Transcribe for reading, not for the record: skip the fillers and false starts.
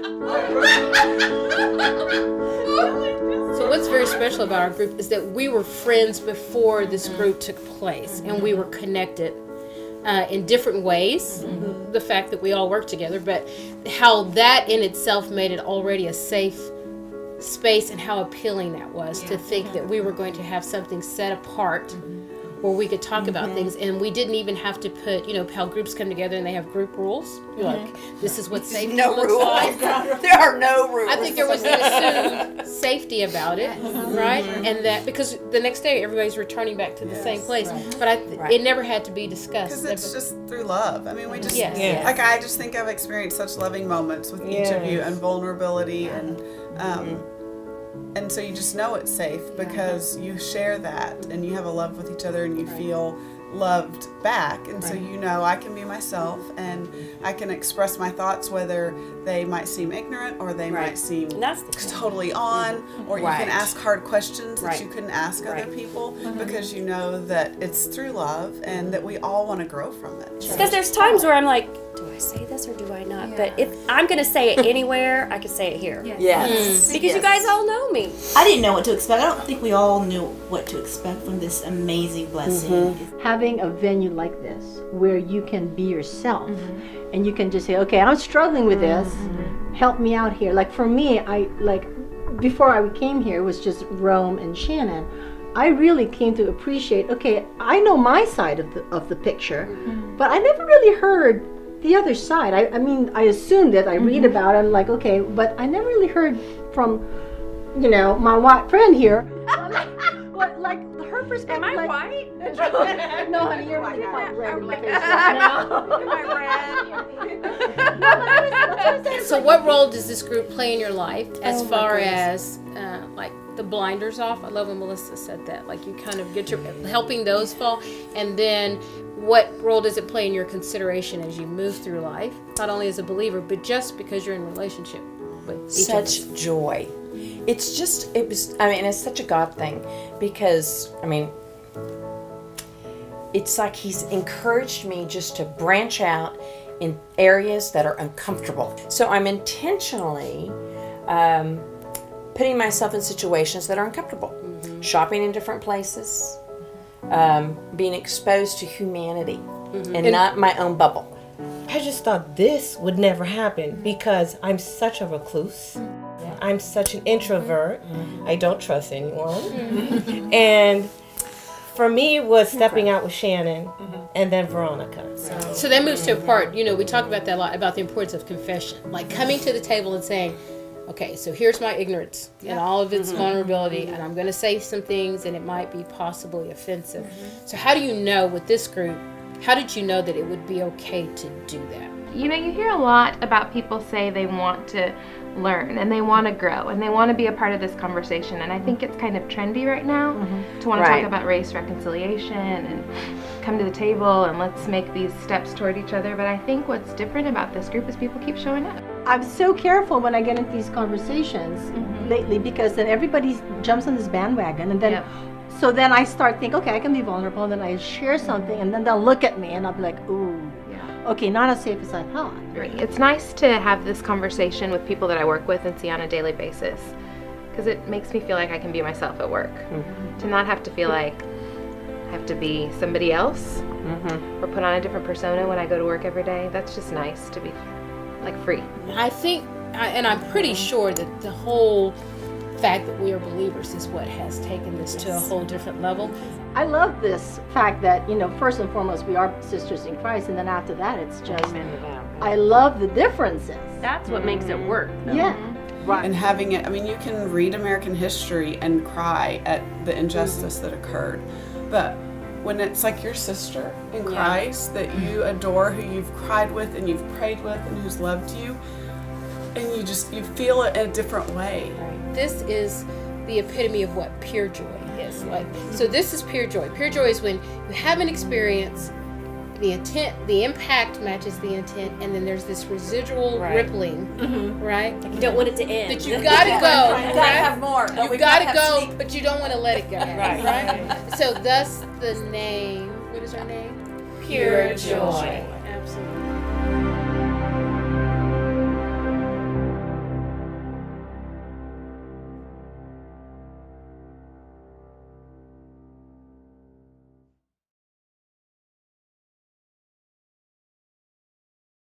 So what's very special about our group is that we were friends before this group took place, and we were connected in different ways. The fact that we all work together, but how that in itself made it already a safe space, and how appealing that was to think that we were going to have something set apart where we could talk about things, and we didn't even have to put, how groups come together and they have group rules. You're like, this is what safety looks like. There are no rules. I think there was an assumed safety about it, right? And that because the next day everybody's returning back to the same place, but it never had to be discussed. Because it's just through love. I mean, we just Yes. like I just think I've experienced such loving moments with each of you, and vulnerability, and so you just know it's safe because you share that, and you have a love with each other, and you feel loved back, and so I can be myself, and I can express my thoughts, whether they might seem ignorant or they might seem totally on, or you can ask hard questions that you couldn't ask other people, because you know that it's through love, and that we all want to grow from it. Because there's times where I'm like, do I say this or do I not? Yeah. But if I'm going to say it anywhere, I can say it here. Yes. Because you guys all know me. I didn't know what to expect. I don't think we all knew what to expect from this amazing blessing. Having a venue like this where you can be yourself and you can just say, okay, I'm struggling with this. Help me out here. Like for me, before I came here, it was just Rome and Shannon. I really came to appreciate, okay, I know my side of the picture, but I never really heard the other side. I mean, I assumed it. I read about it. I'm like, okay, but I never really heard from, my white friend here. What, like her perspective? Am I white? No, honey, you're really quite red. So what role does this group play in your life as far as like the blinders off? I love when Melissa said that. Like you kind of get helping those fall, and then what role does it play in your consideration as you move through life, not only as a believer, but just because you're in relationship with each other? Such joy. It's such a God thing, because, it's like He's encouraged me just to branch out in areas that are uncomfortable. So I'm intentionally putting myself in situations that are uncomfortable. Shopping in different places, being exposed to humanity and not my own bubble. I just thought this would never happen because I'm such a recluse. I'm such an introvert. I don't trust anyone. And for me, it was stepping out with Shannon and then Veronica. So that moves to a part, we talk about that a lot, about the importance of confession. Like coming to the table and saying, okay, so here's my ignorance and all of its vulnerability, and I'm going to say some things, and it might be possibly offensive. So how do you know with this group, how did you know that it would be okay to do that? You hear a lot about people say they want to learn and they want to grow and they want to be a part of this conversation, and I think it's kind of trendy right now to want to talk about race reconciliation and come to the table and let's make these steps toward each other. But I think what's different about this group is people keep showing up. I'm so careful when I get into these conversations lately, because then everybody jumps on this bandwagon, and then so then I start thinking, okay, I can be vulnerable, and then I share something, and then they'll look at me and I'll be like, ooh, okay, not as safe as I thought. It's nice to have this conversation with people that I work with and see on a daily basis, because it makes me feel like I can be myself at work. To not have to feel like I have to be somebody else or put on a different persona when I go to work every day. That's just nice to be free. I think, and I'm pretty sure that the whole fact that we are believers is what has taken this to a whole different level. I love this fact that, first and foremost, we are sisters in Christ, and then after that, it's just, I love the differences. That's what makes it work, though. Yeah. Right. And having it, you can read American history and cry at the injustice that occurred, but when it's like your sister in Christ that you adore, who you've cried with and you've prayed with and who's loved you, and you feel it in a different way. This is the epitome of what pure joy is. So this is pure joy. Pure joy is when you have an experience, the impact matches the intent, and then there's this residual rippling, right? You don't want it to end. But you gotta go. You gotta have more. You gotta go, but you don't want to let it go. Right? So thus the name. What is our name? PureJoy. Absolutely.